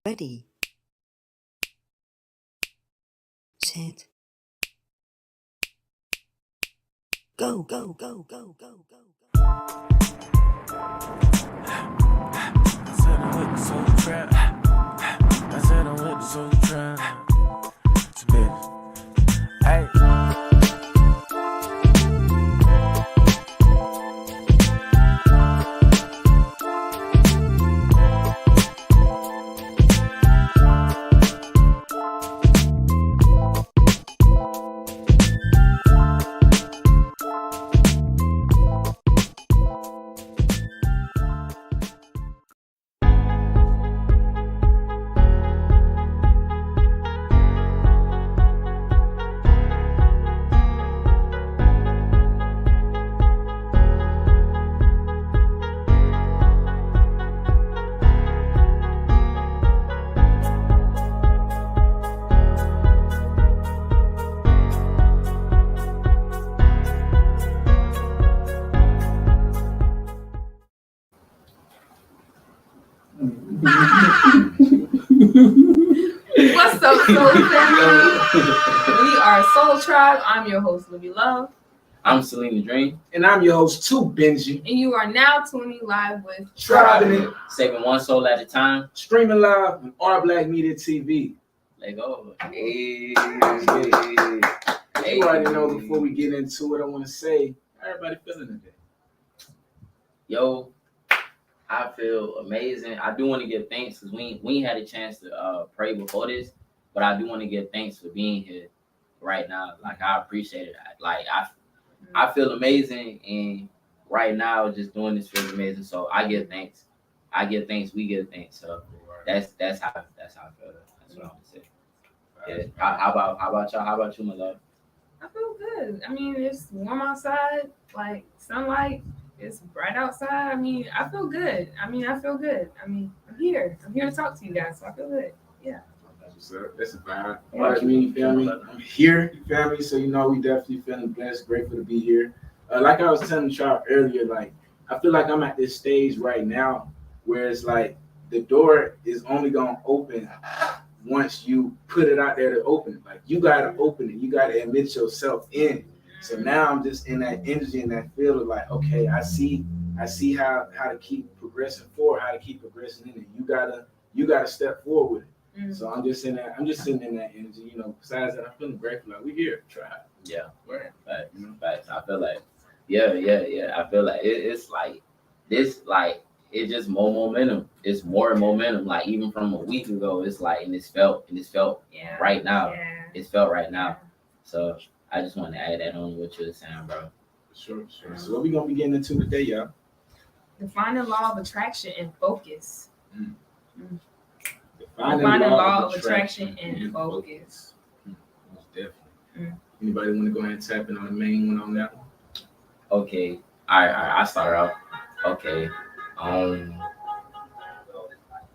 Ready, set, go, go, go, go, go, go. I said I'm with the soul trap. I said I'm with the soul trap. It's a bit. Hey. What's up, Soul Family? We are Soul Tribe. I'm your host, Libby Love. I'm Selena Dream. And I'm your host too, Benji. And you are now tuning live with Tribing it, Saving one soul at a time. streaming live on Our Black Media TV. Let go. Hey. You already know before we get into it, I want to say, how everybody feeling today? Yo, I feel amazing. I do want to give thanks because we ain't had a chance to pray before this, but I do want to give thanks for being here right now. Like, I appreciate it. Like, I feel amazing, and right now just doing this feels amazing. So I give thanks. I give thanks. We give thanks. So that's how I feel. That's what I want to say. Yeah. How about y'all? How about you, my love? I feel good. I mean, it's warm outside, like sunlight. It's bright outside. I mean, I feel good. I'm here. I'm here to talk to you guys, so I feel good. Yeah. That's what's up. That's a vibe. Yeah. All right, you feel me? I'm here, you feel me? So, you know, we definitely feeling blessed, grateful to be here. Like I was telling y'all earlier, like, I feel like I'm at this stage right now where it's like the door is only going to open once you put it out there to open it. Like, you got to open it. You got to admit yourself in. So now I'm just in that energy and that feel of like, okay, I see how to keep progressing forward, how to keep progressing in it. You gotta step forward with it. Mm-hmm. So I'm just sitting in that energy, you know. Besides that, I'm feeling grateful. Like, we here, try. Yeah. Facts. I feel like, yeah. I feel like it's like this, like it's just more momentum. It's more momentum. Like even from a week ago, it's like and it's felt right now. Yeah. It's felt right now. So I just want to add that on what you're saying, bro. Sure. So what we gonna be getting into today, y'all? Defining law of attraction and focus. Defining law of attraction and focus. Most definitely. Anybody want to go ahead and tap in on the main one on that one? Okay. All right. I start off. Okay.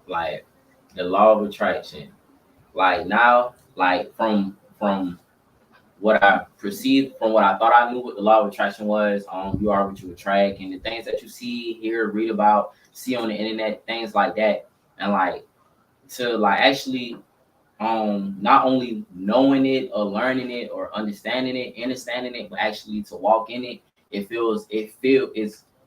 Like the law of attraction. Like now, like from what I perceived, from what I thought I knew what the law of attraction was, you are what you attract, and the things that you see, hear, read about, see on the internet, things like that, and like to like actually not only knowing it or learning it or understanding it, but actually to walk in it, it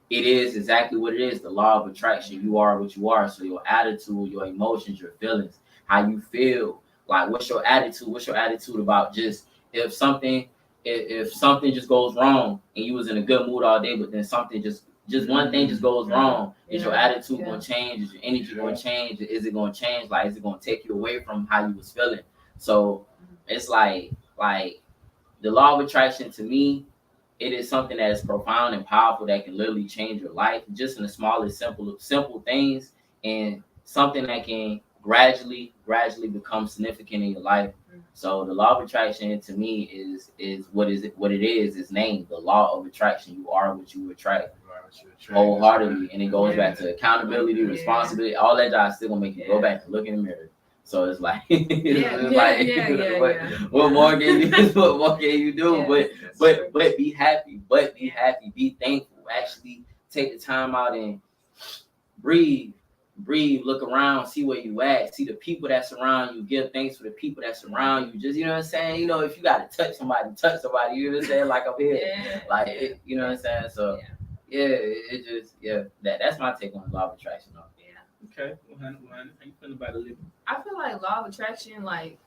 is exactly what it is, the law of attraction. You are what you are. So your attitude, your emotions, your feelings, how you feel, like what's your attitude about just if something just goes wrong and you was in a good mood all day, but then something just one thing just goes wrong, is your attitude gonna change? Is your energy gonna change? Is it gonna change? Like, is it gonna take you away from how you was feeling? So it's like the law of attraction to me, it is something that is profound and powerful that can literally change your life just in the smallest simple things, and something that can gradually become significant in your life. So the law of attraction to me is what it is. It's named the law of attraction. You are what you attract. Wholeheartedly, and it goes back to accountability, responsibility, all that job still gonna make you go back and look in the mirror. So it's like, what more can you do? But be happy, be thankful. Actually take the time out and breathe, breathe, look around, see where you at, see the people that surround you, give thanks for the people that surround you. Just, you know what I'm saying? You know, if you got to touch somebody, you know what I'm saying? Like up here, Yeah. like, it, you know what I'm saying? So, it just, that's my take on law of attraction. Though. Yeah. Okay, 100. How you feeling about it, Libby? I feel like law of attraction, like,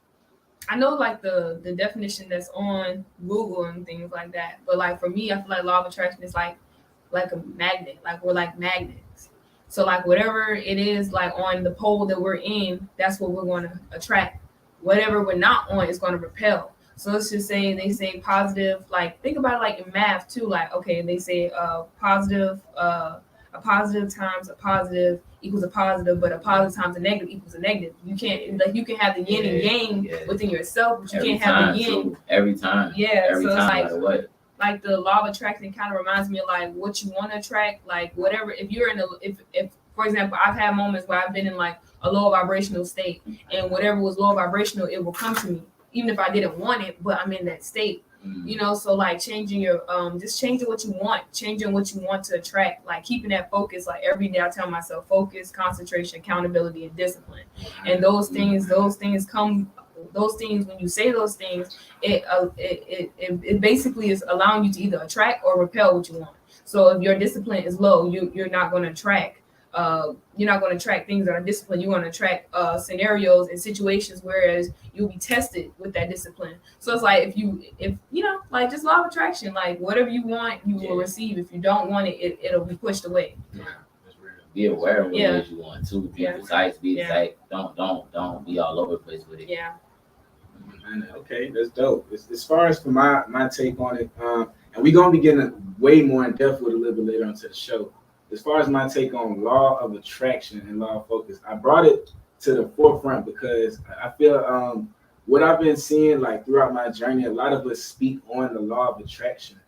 I know like the definition that's on Google and things like that, but like for me, I feel like law of attraction is like a magnet. Like we're like magnets. So like whatever it is like on the pole that we're in, that's what we're going to attract. Whatever we're not on is going to repel. So let's just say they say positive, like think about it like in math too. Like okay, they say a positive times a positive equals a positive, but a positive times a negative equals a negative. You can't like you can have the yin and yang within yourself, but you can't have the yin. Too. Every time. Yeah. Every so time, it's no matter what. like the law of attraction kind of reminds me of like what you want to attract, like whatever. If you're in a, if for example, I've had moments where I've been in like a low vibrational state, and whatever was low vibrational, it will come to me, even if I didn't want it, but I'm in that state. You know, so like changing your just changing what you want to attract, like keeping that focus. Like every day I tell myself focus, concentration, accountability, and discipline. And those things come. Those things, when you say those things, it basically is allowing you to either attract or repel what you want. So if your discipline is low, you're not going to attract. You're not going to attract things that are disciplined. You're going to attract scenarios and situations, whereas you'll be tested with that discipline. So it's like if you know, like just law of attraction, like whatever you want, you will receive. If you don't want it, it'll be pushed away. Yeah, that's real. Be aware of what it is you want to. Be precise. Be exact. Don't be all over the place with it. Yeah. Okay, that's dope. As far as for my take on it, and we're gonna be getting way more in depth with it a little bit later on to the show. As far as my take on law of attraction and law of focus, I brought it to the forefront because I feel what I've been seeing like throughout my journey, a lot of us speak on the law of attraction,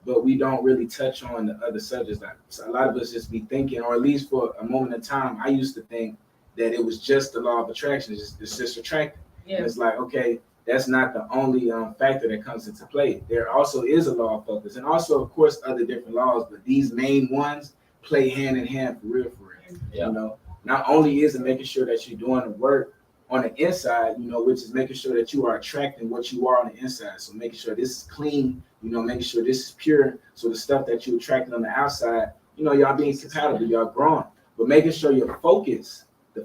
but we don't really touch on the other subjects. Like so a lot of us just be thinking, or at least for a moment in time, I used to think that it was just the law of attraction. It's just attracting. Yeah. And it's like, okay, that's not the only factor that comes into play. There also is a law of focus, and also, of course, other different laws, but these main ones play hand in hand for real. Yeah. You know, not only is it making sure that you're doing the work on the inside, you know, which is making sure that you are attracting what you are on the inside. So making sure this is clean, you know, making sure this is pure. So the stuff that you're attracting on the outside, you know, y'all being compatible, y'all growing, but making sure the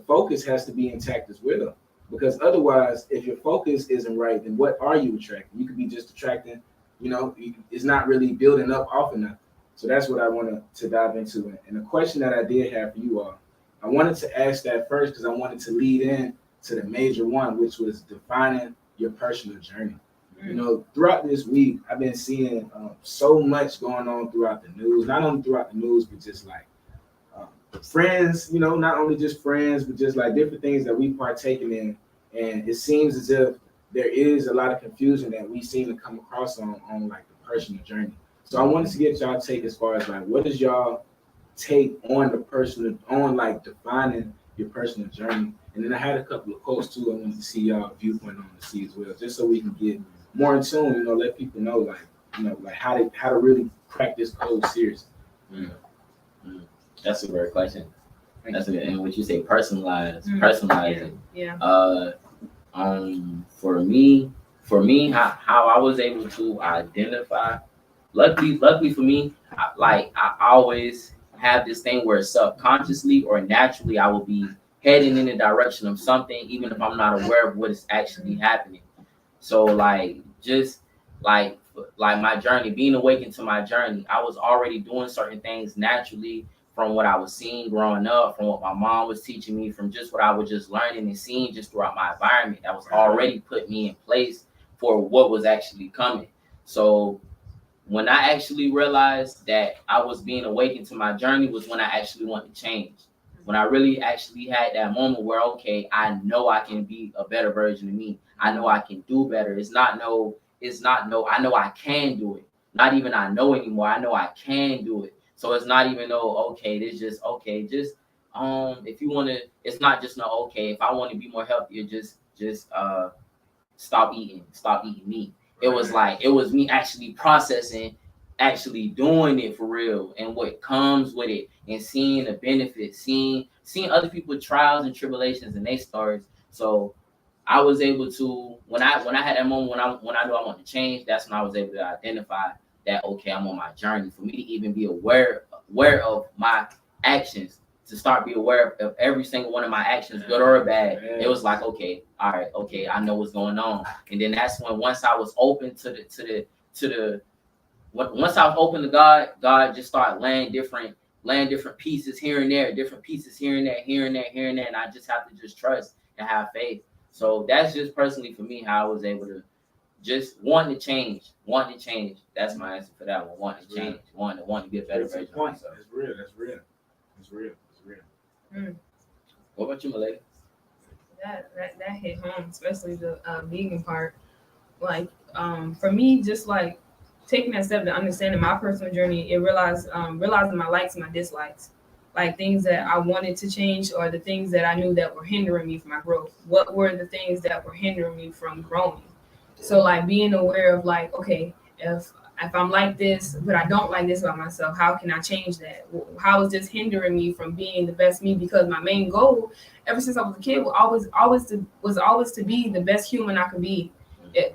focus has to be intact as well. Because otherwise, if your focus isn't right, then what are you attracting? You could be just attracting, you know, it's not really building up off of nothing. So that's what I wanted to dive into. And the question that I did have for you all, I wanted to ask that first because I wanted to lead in to the major one, which was defining your personal journey. You know, throughout this week, I've been seeing so much going on throughout the news, not only throughout the news, but just like friends, you know, not only just friends, but just like different things that we partaken in. And it seems as if there is a lot of confusion that we seem to come across on like the personal journey. So I wanted to get y'all take as far as like, what is y'all take on the personal, on like defining your personal journey? And then I had a couple of quotes too. I wanted to see y'all viewpoint on the see as well, just so we can get more in tune, you know, let people know like, you know, like how to really crack this code seriously. That's a great question. That's a good, and what you say, personalizing. Yeah. For me, how I was able to identify. Luckily for me, I always have this thing where subconsciously or naturally I will be heading in the direction of something, even if I'm not aware of what is actually happening. So like just like my journey, being awakened to my journey, I was already doing certain things naturally from what I was seeing growing up, from what my mom was teaching me, from just what I was just learning and seeing just throughout my environment that was already put me in place for what was actually coming. So when I actually realized that I was being awakened to my journey was when I actually wanted to change. When I really actually had that moment where, okay, I know I can be a better version of me. I know I can do better. I know I can do it. Not even I know anymore. I know I can do it. So it's not even if you want to, it's not just okay, if I want to be more healthier, just stop eating meat. It was me actually processing, actually doing it for real and what comes with it and seeing the benefits, seeing other people's trials and tribulations and their stories. So I was able to, when I had that moment when I knew I wanted to change, that's when I was able to identify that, okay, I'm on my journey. For me to even be aware of my actions, to start be aware of every single one of my actions, good or bad, it was like, okay, all right, okay, I know what's going on. And then that's when, once I was open once I was open to God just started laying different pieces here and there, different pieces here and there, and I just have to just trust and have faith. So that's just personally for me how I was able to just wanting to change. That's my answer for that one. Wanting to change, wanting to be a better version of myself. That's real. What about you, my lady? That hit home, especially the vegan part. Like for me, just like taking that step to understanding my personal journey, it realizing my likes and my dislikes, like things that I wanted to change or the things that I knew that were hindering me from my growth. What were the things that were hindering me from growing? So like being aware of like, okay, if I'm like this, but I don't like this about myself, how can I change that? How is this hindering me from being the best me? Because my main goal, ever since I was a kid, was always to be the best human I could be.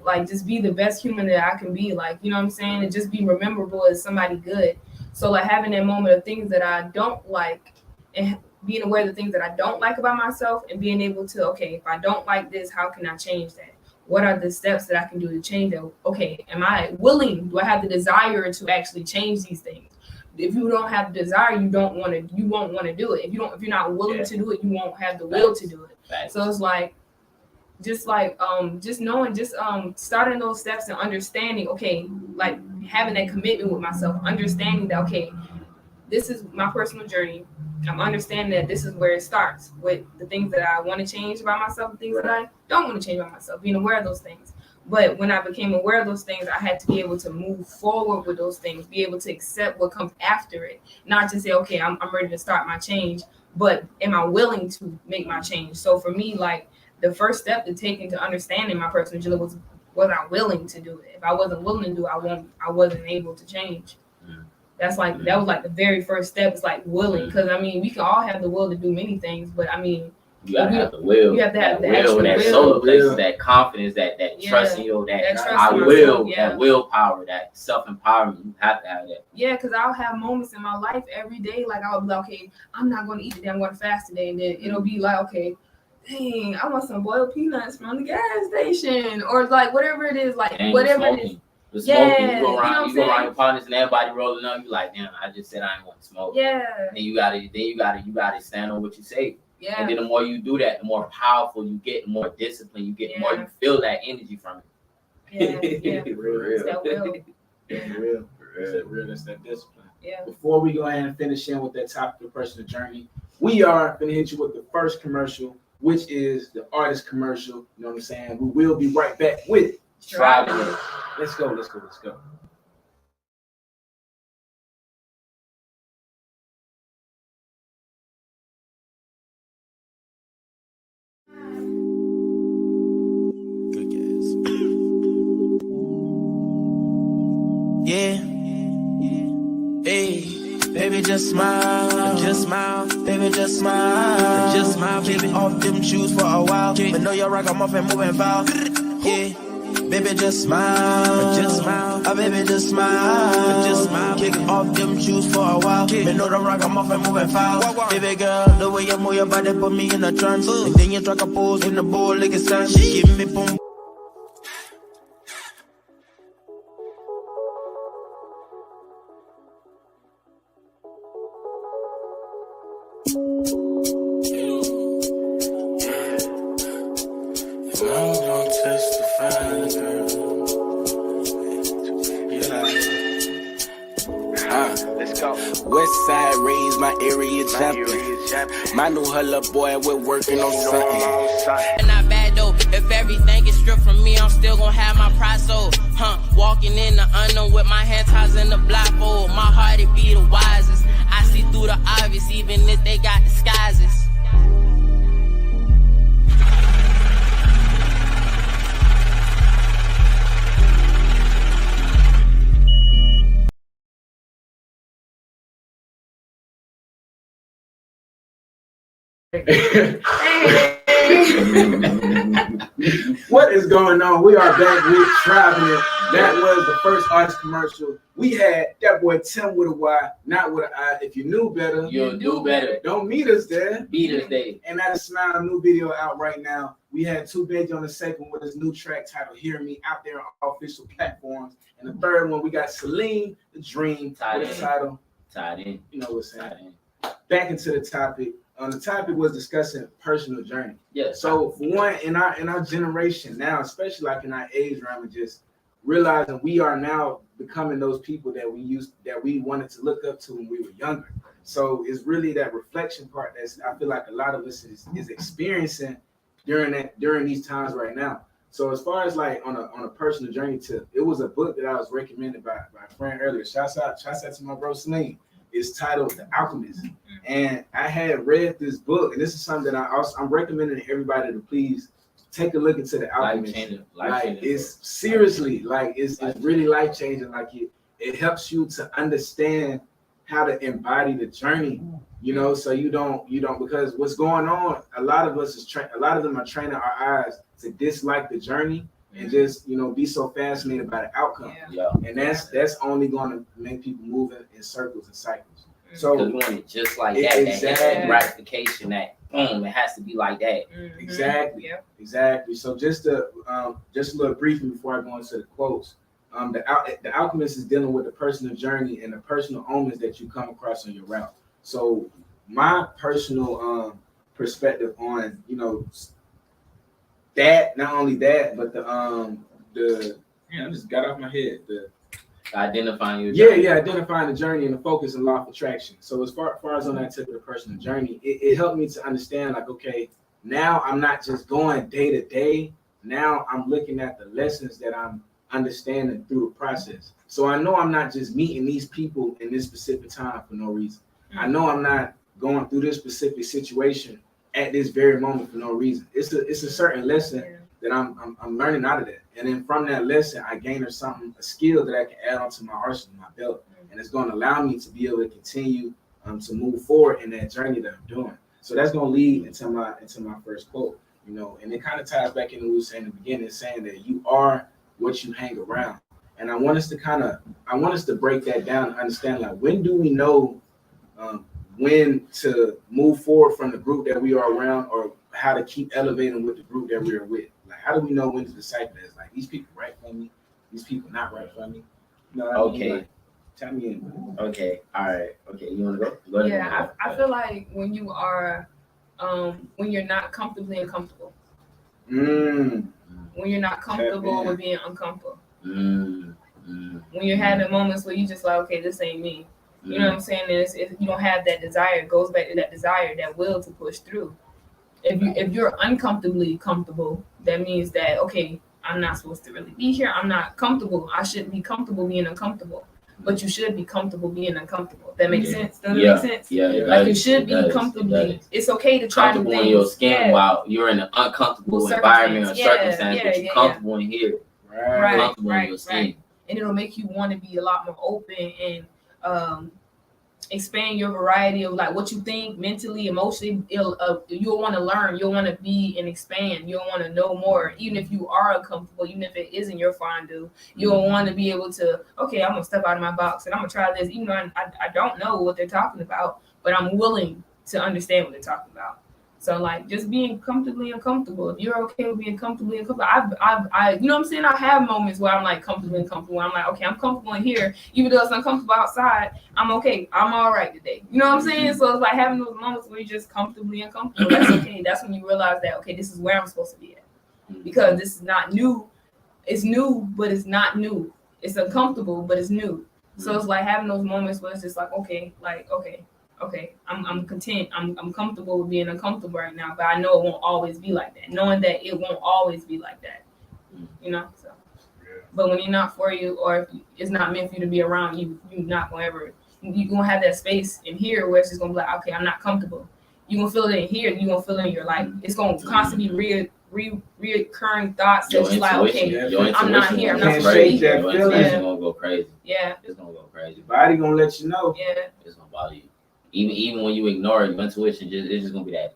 Like just be the best human that I can be, like, you know what I'm saying, and just be rememberable as somebody good. So like having that moment of things that I don't like and being aware of the things that I don't like about myself and being able to, okay, if I don't like this, how can I change that? What are the steps that I can do to change that? Okay, am I willing? Do I have the desire to actually change these things? If you don't have the desire, you won't want to do it. If you're not willing to do it, you won't have the will to do it. So it's like just knowing, starting those steps and understanding, okay, like having that commitment with myself, understanding that, okay, this is my personal journey. I'm understanding that this is where it starts with the things that I want to change about myself, the things that I don't want to change about myself, being aware of those things. But when I became aware of those things, I had to be able to move forward with those things, be able to accept what comes after it, not just say, okay, I'm ready to start my change, but am I willing to make my change? So for me, like the first step to taking to understanding my personal journey was I willing to do it? If I wasn't willing to do it, I wasn't able to change. That was like the very first step. It's like willing, because I mean we can all have the will to do many things, but I mean you gotta have the will. You have to have the will, that solar plexus, that confidence, that trust in you, that willpower, that self-empowerment. You have to have that. Yeah, because I'll have moments in my life every day, like I'll be like, okay, I'm not going to eat today, I'm going to fast today, and then it'll be like, okay, dang, I want some boiled peanuts from the gas station, or like whatever it is, like whatever it is. The smoking, you go around your partners and everybody rolling up. You like, damn, I just said I ain't want to smoke. Yeah. And you gotta stand on what you say. Yeah. And then the more you do that, the more powerful you get, the more discipline you get, the more you feel that energy from it. Yeah. Real. That will. Real. That's that discipline. Yeah. Before we go ahead and finish in with that topic of personal journey, we are going to hit you with the first commercial, which is the artist commercial. You know what I'm saying? We will be right back with Striving. Let's go. Good gas. Yeah. Hey, baby, just smile. Just smile. Baby, just smile. Just smile, baby. Off them shoes for a while. But know you're rock, I'm off and moving foul. Yeah. Baby, just smile. Just smile. Oh, baby, just smile. Just smile. Kick off them shoes for a while. But know the rock, I'm off and moving foul. Baby girl, the way you move your body put me in a trance. And then you strike a pose in the bowl like a sun. Give me boom. West side raised my area champion. My new hella boy, we're working on something. Not bad though. If everything is stripped from me, I'm still gonna have my pride soul. Walking in the unknown with my hand ties in the blindfold. My heart it be the wisest. I see through the obvious, even if they got disguises. What is going on? We are back with Traveling. That was the first artist commercial. We had that boy Tim with a Y, not with an I. If you knew better, You'll do better. don't meet us there. Beat us, Dave. And that is Smile, new video out right now. We had two Benji on the second with his new track titled Hear Me out there on all official platforms. And the third one, we got Celine the Dream with the title. Tied in. You know what's Tied saying. in. Back into the topic. The topic was discussing personal journey. Yeah. So for one, in our generation now, especially like in our age range, just realizing we are now becoming those people that we wanted to look up to when we were younger. So it's really that reflection part that's I feel like a lot of us is experiencing during these times right now. So as far as like on a personal journey tip, it was a book that I was recommended by a friend earlier. Shouts out to my bro Celine. It's titled The Alchemist. And I had read this book, and this is something that I'm recommending everybody to please take a look into The Alchemist. Like it's seriously, like it's really life changing. Like it helps you to understand how to embody the journey, you know, so you don't because what's going on, a lot of them are training our eyes to dislike the journey and just, you know, be so fascinated by the outcome. Yeah. And that's only going to make people move in circles and cycles. So Because we want it just like that. Exactly. That gratification, that boom, it has to be like that. Exactly. Yep. Exactly. So just a little briefing before I go into the quotes. The Alchemist is dealing with the personal journey and the personal omens that you come across on your route. So my personal perspective on, you know, that, not only that, but I just got off my head. Identifying your journey. Identifying the journey and the focus and law of attraction. So as far as on that tip of the personal journey, it helped me to understand, like, okay, now I'm not just going day to day. Now I'm looking at the lessons that I'm understanding through the process. So I know I'm not just meeting these people in this specific time for no reason. I know I'm not going through this specific situation at this very moment for no reason. It's a certain lesson that I'm learning out of that. And then from that lesson, I gain a skill that I can add onto my arsenal, my belt. And it's going to allow me to be able to continue to move forward in that journey that I'm doing. So that's going to lead into my first quote, you know, and it kind of ties back into what we were saying in the beginning, saying that you are what you hang around. And I want us to break that down and understand, like, when do we know when to move forward from the group that we are around, or how to keep elevating with the group that we are with? Like, how do we know when to decipher that? It's like, these people right for me, these people not right for me. You know what I mean? Like, tell me in. Okay. All right. Okay. You want to go? Go ahead. Yeah, I feel like when you are, when you're not comfortably uncomfortable. When you're not comfortable with being uncomfortable. When you're having moments where you just like, okay, this ain't me. You know what I'm saying? If you don't have that desire, it goes back to that desire, that will to push through. If you're uncomfortably comfortable, that means that, okay, I'm not supposed to really be here. I'm not comfortable. I shouldn't be comfortable being uncomfortable. But you should be comfortable being uncomfortable. That makes sense? Doesn't it make sense? Yeah, like you should be comfortably. It's okay to try comfortable to things. in your skin while you're in an uncomfortable environment or circumstance, but you're comfortable in here. Right. Comfortable in your skin. And it'll make you want to be a lot more open and expand your variety of like what you think mentally, emotionally. You'll want to learn. You'll want to be and expand. You'll want to know more, even if you are uncomfortable, even if it isn't your fondue. You'll want to be able to, okay, I'm gonna step out of my box and I'm gonna try this, even though I don't know what they're talking about, but I'm willing to understand what they're talking about. So like just being comfortably uncomfortable. If you're okay with being comfortably uncomfortable, I you know what I'm saying? I have moments where I'm like comfortably uncomfortable. I'm like, okay, I'm comfortable in here, even though it's uncomfortable outside. I'm okay. I'm all right today. You know what I'm saying? So it's like having those moments where you're just comfortably uncomfortable. That's okay. That's when you realize that, okay, this is where I'm supposed to be at, because this is not new. It's new, but it's not new. It's uncomfortable, but it's new. So it's like having those moments where it's just like, okay, I'm content. I'm comfortable with being uncomfortable right now, but I know it won't always be like that. Knowing that it won't always be like that, you know. So, but when you're not for you, or if it's not meant for you to be around, you're not gonna ever. You're gonna have that space in here where it's just gonna be like, okay, I'm not comfortable. You're gonna feel it in here. You're gonna feel it in your life. It's gonna constantly reoccurring thoughts that's like, okay, I'm not here. I'm not supposed to be here. It's gonna go crazy. Yeah, it's gonna go crazy. Body gonna let you know. Yeah, it's gonna bother you. Even when you ignore it, your intuition it's just gonna be that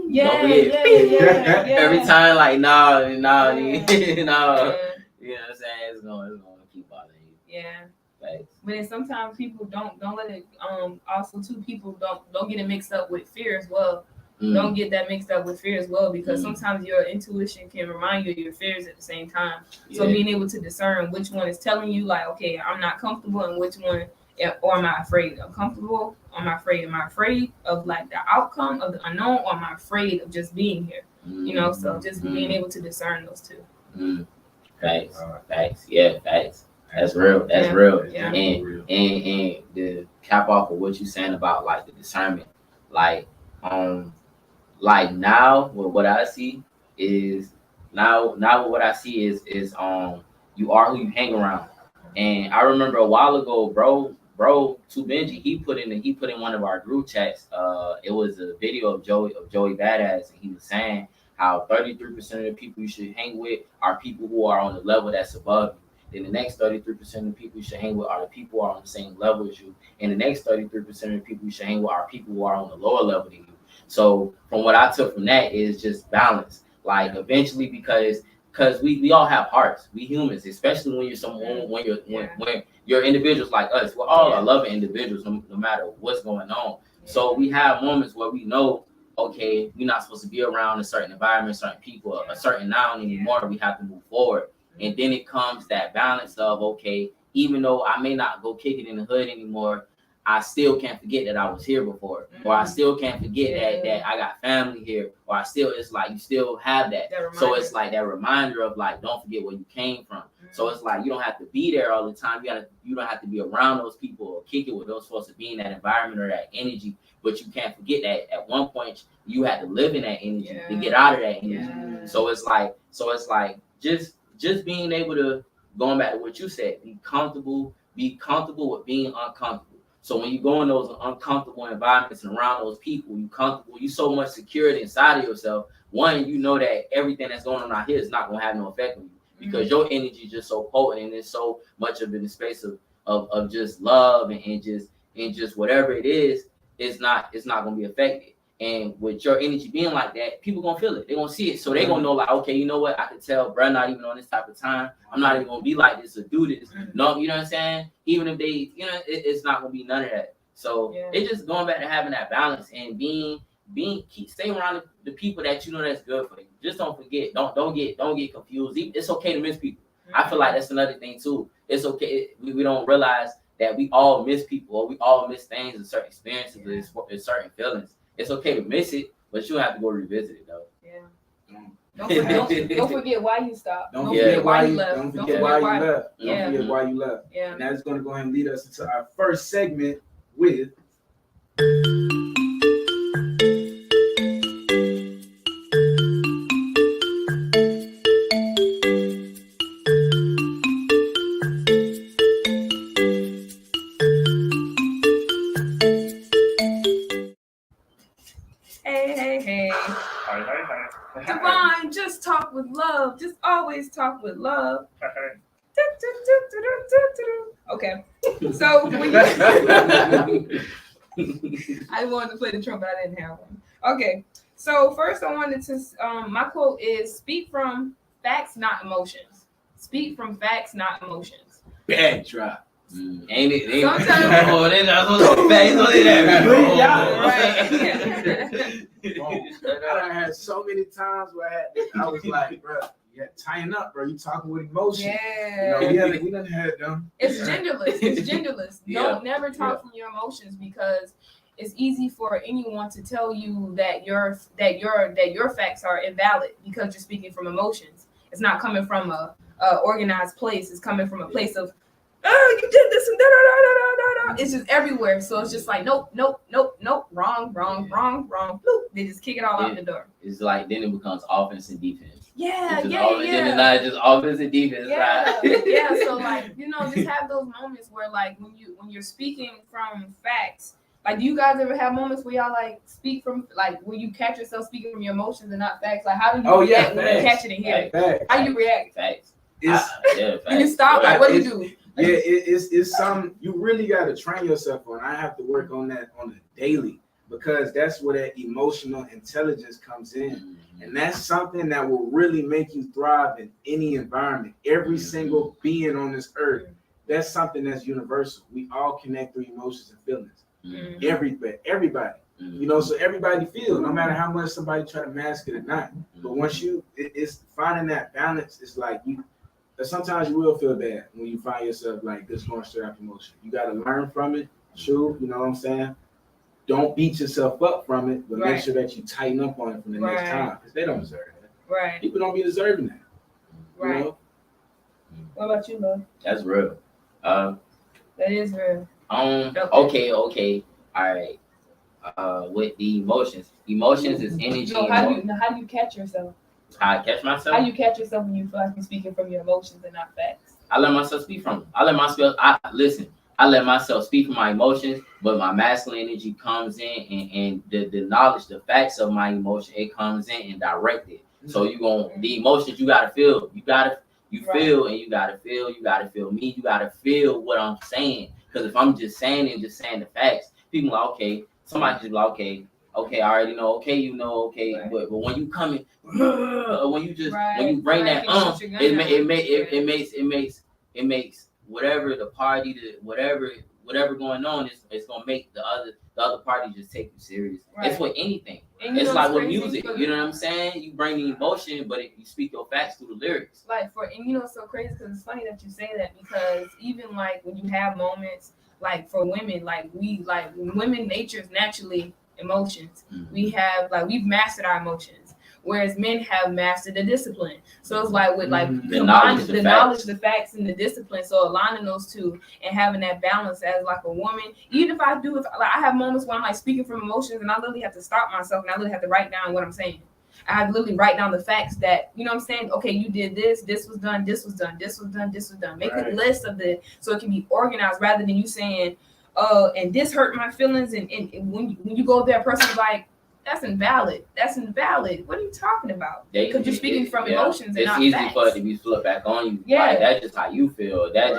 Yeah, Don't forget. yeah. Every time, like, no, no, no. Yeah. You know what I'm saying? It's gonna keep bothering you. Yeah. Thanks. But then sometimes people don't let it. Also, too, people don't get it mixed up with fear as well. Don't get that mixed up with fear as well, because sometimes your intuition can remind you of your fears at the same time. So being able to discern which one is telling you, like, okay, I'm not comfortable, and which one, or am I afraid? I'm comfortable. Am I afraid? Am I afraid of like the outcome of the unknown, or am I afraid of just being here? You know, so just being able to discern those two. Facts. Yeah, facts. That's real. That's real. Yeah. And the cap off of what you saying about like the discernment, like now what I see is you are who you hang around. And I remember a while ago, bro, to Benji, he put in one of our group chats. It was a video of Joey Badass, and he was saying how 33% of the people you should hang with are people who are on the level that's above you. Then the next 33% of the people you should hang with are the people who are on the same level as you. And the next 33% of the people you should hang with are people who are on the lower level than you. So from what I took from that is just balance. Like eventually, because we all have hearts. We humans, especially when you're someone when you're individuals like us. We're all loving individuals, no matter what's going on. So we have moments where we know, okay, we're not supposed to be around a certain environment, certain people, a certain noun anymore. We have to move forward. And then it comes that balance of, okay, even though I may not go kick it in the hood anymore, I still can't forget that I was here before, or I still can't forget that I got family here, or it's like you still have that. So it's like that reminder of like, don't forget where you came from. So it's like you don't have to be there all the time. You don't have to be around those people or kick it with those folks to be in that environment or that energy. But you can't forget that at one point you had to live in that energy to get out of that energy. So it's like just being able to, going back to what you said, be comfortable with being uncomfortable. So when you go in those uncomfortable environments and around those people, you so much security inside of yourself. One, you know that everything that's going on out here is not going to have no effect on you, because your energy is just so potent, and it's so much of in the space of just love and just whatever it is, it's not going to be affected. And with your energy being like that, people gonna feel it. They're gonna see it. So they're gonna know, like, okay, you know what? I can tell bro not even on this type of time. I'm not even gonna be like this or do this. No, you know what I'm saying? Even if they, it's not gonna be none of that. So it's just going back to having that balance and keep staying around the people that you know that's good for you. Just don't forget. Don't get confused. It's okay to miss people. I feel like that's another thing too. It's okay. We don't realize that we all miss people, or we all miss things and certain experiences and certain feelings. It's okay to miss it, but you don't have to go revisit it though. Don't forget why you stopped. Don't forget why you left. Don't forget why you left. Yeah. And that's going to go ahead and lead us into our first segment with Divine, just talk with love. Just always talk with love. Okay. So when I wanted to play the trumpet, I didn't have one. Okay. So first I wanted to my quote is, speak from facts, not emotions. Speak from facts, not emotions. bad drop. Ain't it? Sometimes- Oh, they not supposed to face on Right. I had so many times where I was like, bro, you got tying up, bro. You talking with emotion. Yeah. We done had them. It's genderless. It's genderless. Yeah. Don't never talk from your emotions, because it's easy for anyone to tell you that your facts are invalid because you're speaking from emotions. It's not coming from a organized place. It's coming from a place of, oh, you did this and da da da da da da. It's just everywhere. So it's just like, nope, wrong. Bloop. They just kick it all out the door. It's like then it becomes offense and defense. Yeah. Then it's not just offense and defense, right? Yeah. So like, just have those moments where like when you're speaking from facts. Like, do you guys ever have moments where y'all like speak from like where you catch yourself speaking from your emotions and not facts? Like, how do you react when you catch it and hear it? Facts. How you react? Facts. It's, When you stop, like, what do you do? it's something you really got to train yourself on. I have to work on that on a daily. because that's where that emotional intelligence comes in. Mm-hmm. And that's something that will really make you thrive in any environment. Every single being on this earth, that's something that's universal. We all connect through emotions and feelings. Mm-hmm. Everybody. You know, so everybody feels, no matter how much somebody try to mask it or not. But once it's finding that balance. It's like sometimes you will feel bad when you find yourself like this going straight up emotion. You got to learn from it. True, you know what I'm saying? Don't beat yourself up from it, but make sure that you tighten up on it from the next time, because they don't deserve that. Right. People don't be deserving that. Right. You know? What about you, love? That's real. That is real. Okay. All right. With the emotions is energy. No, how do you catch yourself? How I catch myself? How you catch yourself when you feel like you're speaking from your emotions and not facts? I let myself speak from them. I let myself speak from my emotions, but my masculine energy comes in and the knowledge, the facts of my emotion, it comes in and direct it. So the emotions you gotta feel. You feel and you gotta feel me, you gotta feel what I'm saying. Because if I'm just saying the facts, people are like, okay, somebody just be like, okay, I already know, okay, you know, okay. Right. But when you come in, when you bring that it makes whatever the party, whatever going on, it's gonna make the other party just take you serious. Right. It's with anything. It's like with music, you know what I'm saying? You bring the emotion, but you speak your facts through the lyrics. It's so crazy because it's funny that you say that, because even like when you have moments, like for women, women nature is naturally emotions. Mm-hmm. We've mastered our emotions, whereas men have mastered the discipline. So it's like with the knowledge, the facts, and the discipline. So aligning those two and having that balance as like a woman, even if I have moments where I'm like speaking from emotions and I literally have to stop myself and I literally have to write down what I'm saying. I have to literally write down the facts that, you know what I'm saying? Okay, you did this was done, this was done, this was done, this was done. Make a list of so it can be organized rather than you saying, and this hurt my feelings. And when you go there, a person's like, that's invalid. What are you talking about? Because you're speaking from emotions and not facts. It's easy for it to be flipped back on you. Yeah. Like, that's just how you feel. That's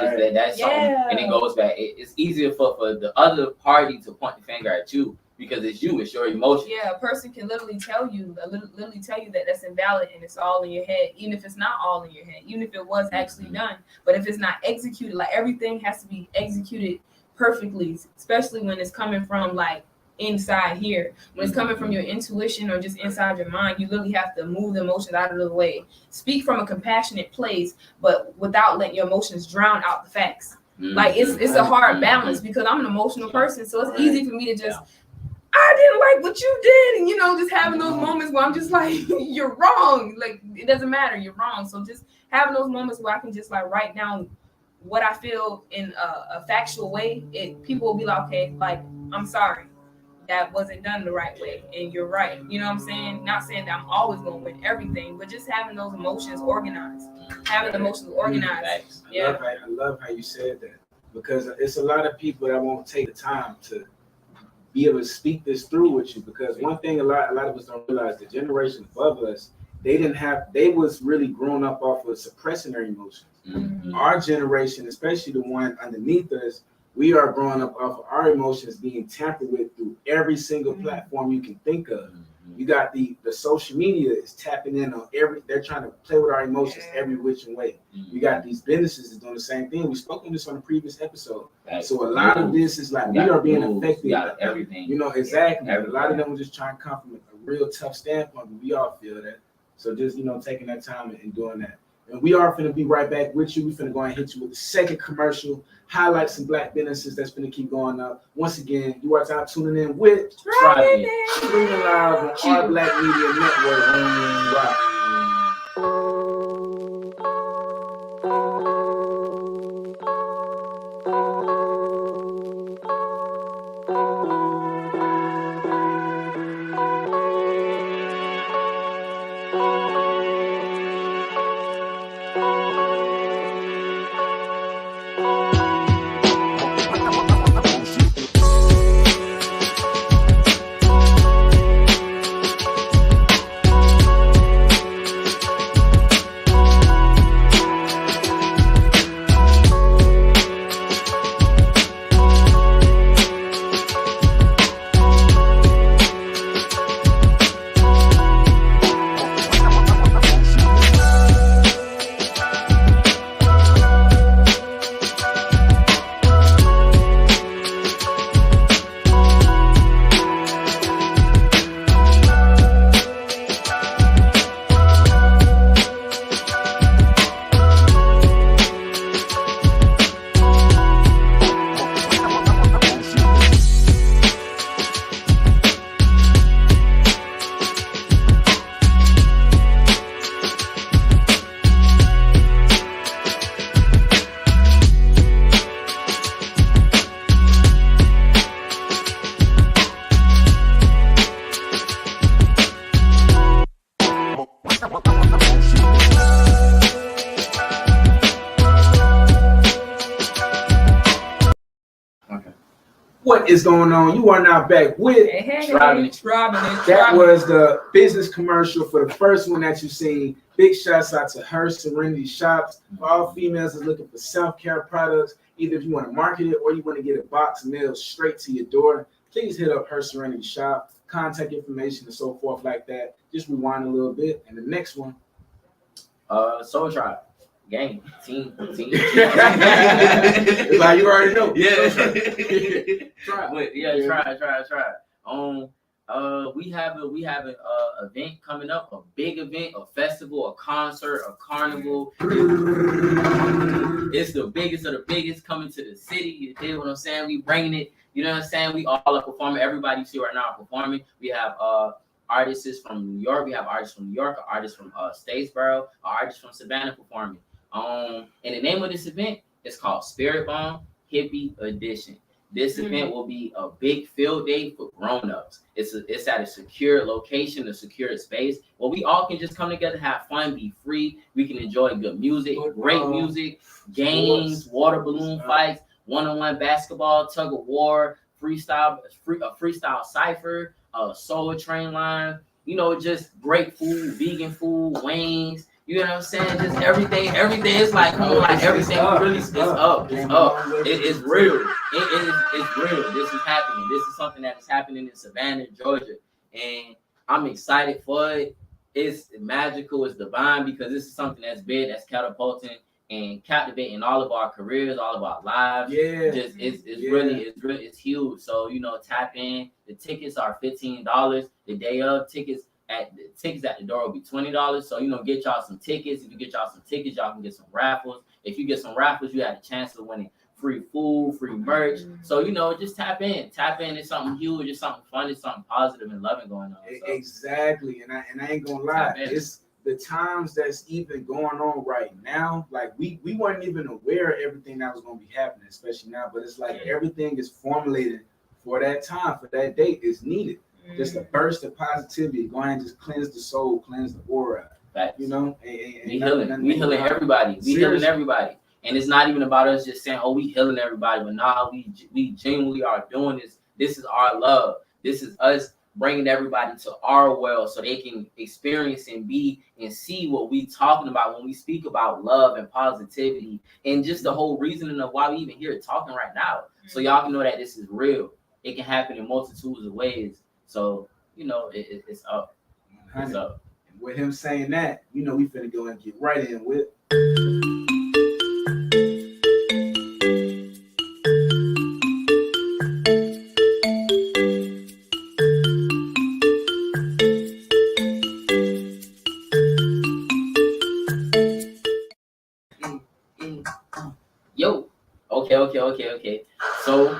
something. And it goes back. It's easier for the other party to point the finger at you. Because it's your emotion. Yeah, a person can literally tell you that that's invalid and it's all in your head, even if it's not all in your head, even if it was actually done. But if it's not executed, like everything has to be executed perfectly, especially when it's coming from like inside here. When it's coming from your intuition or just inside your mind, you literally have to move the emotions out of the way. Speak from a compassionate place, but without letting your emotions drown out the facts. Like it's a hard balance because I'm an emotional person, so it's easy for me to just I didn't like what you did, and just having those moments where I'm just like, you're wrong. Like it doesn't matter, you're wrong. So just having those moments where I can just like write down what I feel in a factual way, people will be like, okay, like I'm sorry, that wasn't done the right way, and you're right. You know what I'm saying? Not saying that I'm always going to win everything, but just having those emotions organized. I love how you said that, because it's a lot of people that won't take the time to be able to speak this through with you. Because one thing a lot of us don't realize, the generation above us, they was really growing up off of suppressing their emotions. Mm-hmm. Our generation, especially the one underneath us, we are growing up off of our emotions being tampered with through every single platform you can think of. Mm-hmm. You got the social media is tapping in on they're trying to play with our emotions every which way. Mm-hmm. You got these businesses is doing the same thing. We spoke on this on a previous episode. So a lot of this is like we are being affected. Everything. Exactly. A lot of them are just trying to come from a real tough standpoint, but we all feel that. So just, taking that time and doing that. And we are going to be right back with you. We're going to go ahead and hit you with the second commercial, highlight some black businesses that's going to keep going up. Once again, you are tuning in with Try Me, streaming live on our Black Media Network. Right. is going on? You are now back with Robin. That was the business commercial for the first one that you seen. Big shouts out to Her Serenity Shops. For all females that's looking for self-care products, either if you want to market it or you want to get a box mailed straight to your door, please hit up Her Serenity Shop. Contact information and so forth like that. Just rewind a little bit. And the next one. Soul Tribe. Gang. Team. Like you already know. Yeah. Try. But yeah, try. We have an event coming up, a big event, a festival, a concert, a carnival. It's the biggest of the biggest coming to the city. You hear what I'm saying? We bringing it. You know what I'm saying? We all are performing. Everybody you see right now are performing. We have artists from New York. We have artists from New York, artists from Statesboro, artists from Savannah performing. And the name of this event is called Spirit Bomb Hippie Edition. This event will be a big field day for grown-ups. It's at a secure location, a secure space where we all can just come together, have fun, be free. We can enjoy good music, great music, games, water balloon fights, one-on-one basketball, tug of war, freestyle cipher, soul train line, just great food, vegan food, wings. You know what I'm saying? Just everything is like, come on, like everything really is up. It's up. It's real. It's real. This is happening. This is something that is happening in Savannah, Georgia. And I'm excited for it. It's magical, it's divine, because this is something that's big, that's catapulting and captivating all of our careers, all of our lives. Yeah. It's huge. So, tap in. The tickets are $15. The day of tickets at the door will be $20. So, get y'all some tickets. If you get y'all some tickets, y'all can get some raffles. If you get some raffles, you have a chance of winning free food, free merch. So, just tap in. Tap in. It's something huge. It's something fun. It's something positive and loving going on. So. Exactly. And I ain't gonna lie. It's the times that's even going on right now. Like we weren't even aware of everything that was gonna be happening, especially now. But it's like everything is formulated for that time, for that date is needed. Just a burst of positivity. Go ahead and just cleanse the soul, cleanse the aura. Facts. We healing everybody. We healing everybody. And it's not even about us just saying, oh, we healing everybody. But nah, we genuinely are doing this. This is our love. This is us bringing everybody to our world so they can experience and be and see what we talking about when we speak about love and positivity and just the whole reasoning of why we even here talking right now. So y'all can know that this is real. It can happen in multitudes of ways. So, it's up. It's up. And with him saying that, we finna go and get right in with. Yo. Okay. So,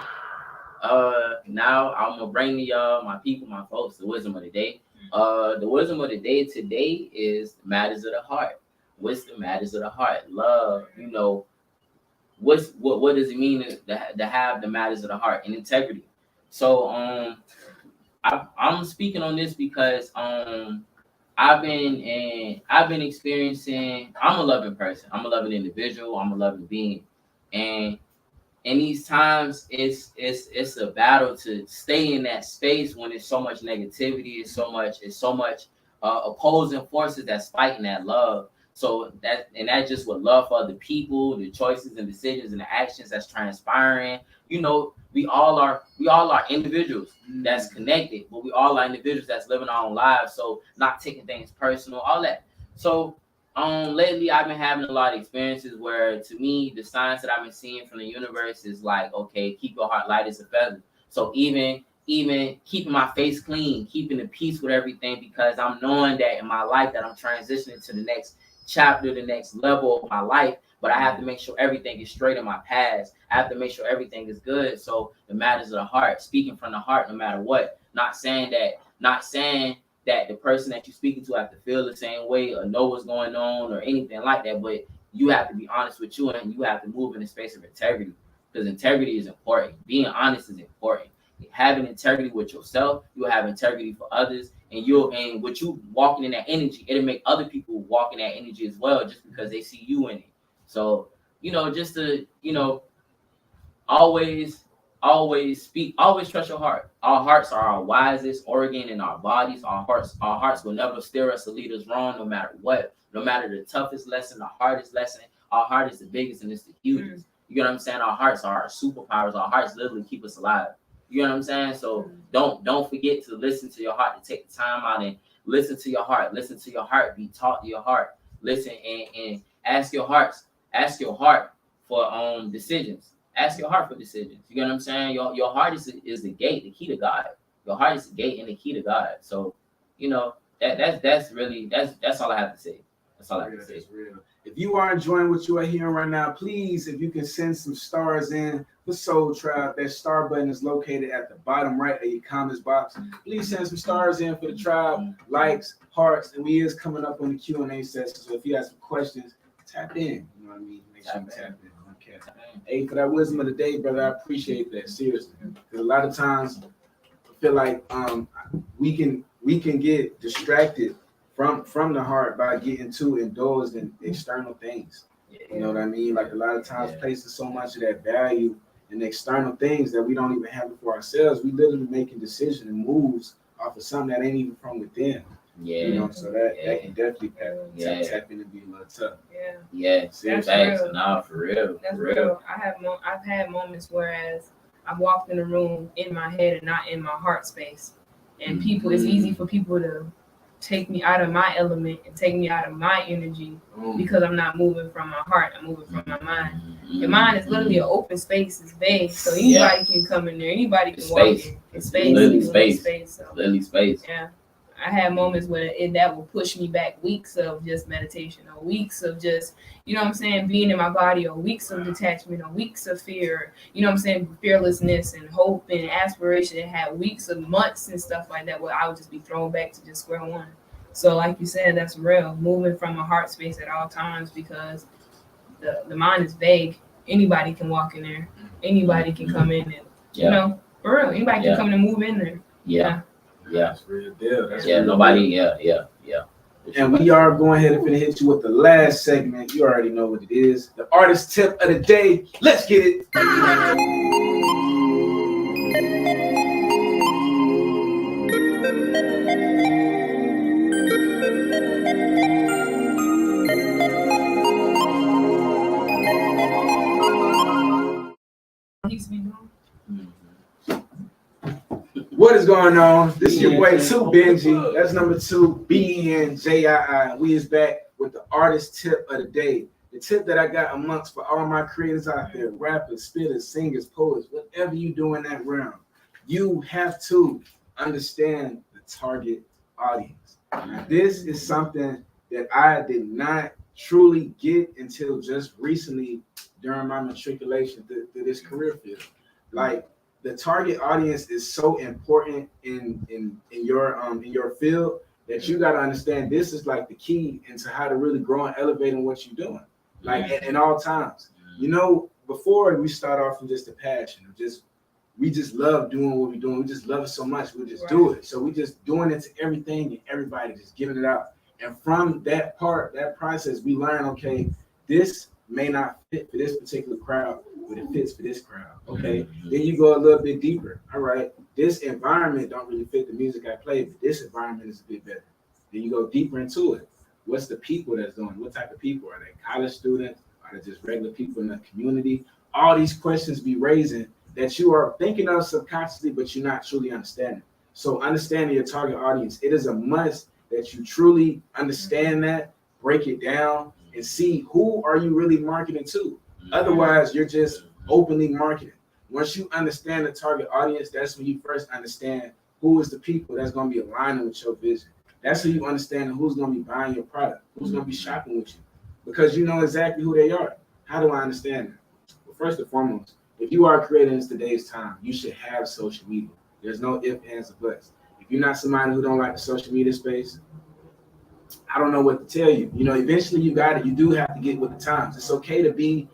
now I'm gonna bring to y'all, my people, my folks, the wisdom of the day. The wisdom of the day today is matters of the heart. What's the matters of the heart? Love. What does it mean to have the matters of the heart and integrity? So I'm speaking on this because I've been experiencing. I'm a loving person. I'm a loving individual. I'm a loving being, and in these times, it's a battle to stay in that space when there's so much negativity, it's so much opposing forces that's fighting that love. So that's just with love for other people, the choices and decisions and the actions that's transpiring. We all are individuals that's connected, but we all are individuals that's living our own lives. So not taking things personal, all that. So lately I've been having a lot of experiences where, to me, the signs that I've been seeing from the universe is like, okay, keep your heart light as a feather. So even keeping my face clean, keeping the peace with everything, because I'm knowing that in my life that I'm transitioning to the next chapter, the next level of my life, but I have to make sure everything is straight in my past. I have to make sure everything is good. So the matters of the heart, speaking from the heart, no matter what, not saying that the person that you're speaking to have to feel the same way or know what's going on or anything like that, but you have to be honest with you and you have to move in a space of integrity, because integrity is important. Being honest is important. Having integrity with yourself, you'll have integrity for others, and with you walking in that energy, it'll make other people walk in that energy as well, just because they see you in it. So, just to, always always trust your heart. Our hearts are our wisest organ in our bodies. Our hearts will never steer us or lead us wrong, no matter what. No matter the toughest lesson, the hardest lesson, our heart is the biggest and it's the hugest. You know what I'm saying? Our hearts are our superpowers. Our hearts literally keep us alive. You know what I'm saying? So don't forget to listen to your heart, to take the time out and listen to your heart. Listen to your heartbeat. Talk to your heart. Listen and ask your heart for decisions. Ask your heart for decisions. You know what I'm saying? Your heart is the gate, the key to God. Your heart is the gate and the key to God. So, you know, that's all I have to say. That's all I have to say. Real. If you are enjoying what you are hearing right now, please, if you can send some stars in for Soul Tribe, that star button is located at the bottom right of your comments box. Please send some stars in for the tribe, likes, hearts, and we is coming up on the Q&A session. So if you have some questions, tap in. You know what I mean? Make sure you tap in. Okay. Hey, for that wisdom of the day, brother, I appreciate that, seriously. Because a lot of times I feel like we can get distracted from the heart by getting too indulged in external things. You know what I mean? Like a lot of times placing so much of that value in external things that we don't even have it for ourselves. We literally making decisions and moves off of something that ain't even from within. Yeah. You know, so that can definitely tap in and be a little tough. Yeah. Yeah. That's Thanks. real. Nah, for real. That's For real. I've had moments whereas I've walked in a room in my head and not in my heart space. And it's easy for people to take me out of my element and take me out of my energy because I'm not moving from my heart. I'm moving from my mind. Your mind is literally an open space. It's vague. So anybody can come in there. Anybody can walk in. It's space. Literally space. So, Literally space. Yeah. I had moments where that will push me back, weeks of just meditation or weeks of just, you know what I'm saying, being in my body, or weeks of detachment or weeks of fear, you know what I'm saying, fearlessness and hope and aspiration. It had weeks of months and stuff like that where I would just be thrown back to just square one. So like you said, that's real, moving from a heart space at all times because the mind is vague. Anybody can walk in there. Anybody can come in and, you know, for real, anybody can come in and move in there. Yeah. That's real deal. Nobody. And we are going ahead and hit you with the last segment. You already know what it is. The artist tip of the day. Let's get it. What is going on? This is your boy 2 Benji. That's number 2, BNJII. We is back with the artist tip of the day. The tip that I got amongst for all my creators out there, rappers, spitters, singers, poets, whatever you do in that realm, you have to understand the target audience. This is something that I did not truly get until just recently during my matriculation through this career field. Like, the target audience is so important in your field that you got to understand this is like the key into how to really grow and elevate in what you're doing, like in all times. You know, before we start off from just a passion of we just love doing what we're doing. We just love it so much. We just do it. So we just doing it to everything and everybody, just giving it out. And from that process, we learn, okay, this may not fit for this particular crowd, but it fits for this crowd. Okay. Then you go a little bit deeper. All right. This environment don't really fit the music I play, but this environment is a bit better. Then you go deeper into it. What's the people that's doing? What type of people? Are they college students? Are they just regular people in the community? All these questions be raising that you are thinking of subconsciously, but you're not truly understanding. So understanding your target audience, it is a must that you truly understand that, break it down, and see who are you really marketing to. Otherwise, you're just openly marketing. Once you understand the target audience, that's when you first understand who is the people that's going to be aligning with your vision. That's when you understand who's going to be buying your product, who's going to be shopping with you, because you know exactly who they are. How do I understand that? Well, first and foremost, if you are creating in today's time, you should have social media. There's no ifs, ands, or buts. If you're not somebody who don't like the social media space, I don't know what to tell you. You know, eventually you got it. You do have to get with the times. It's okay to be.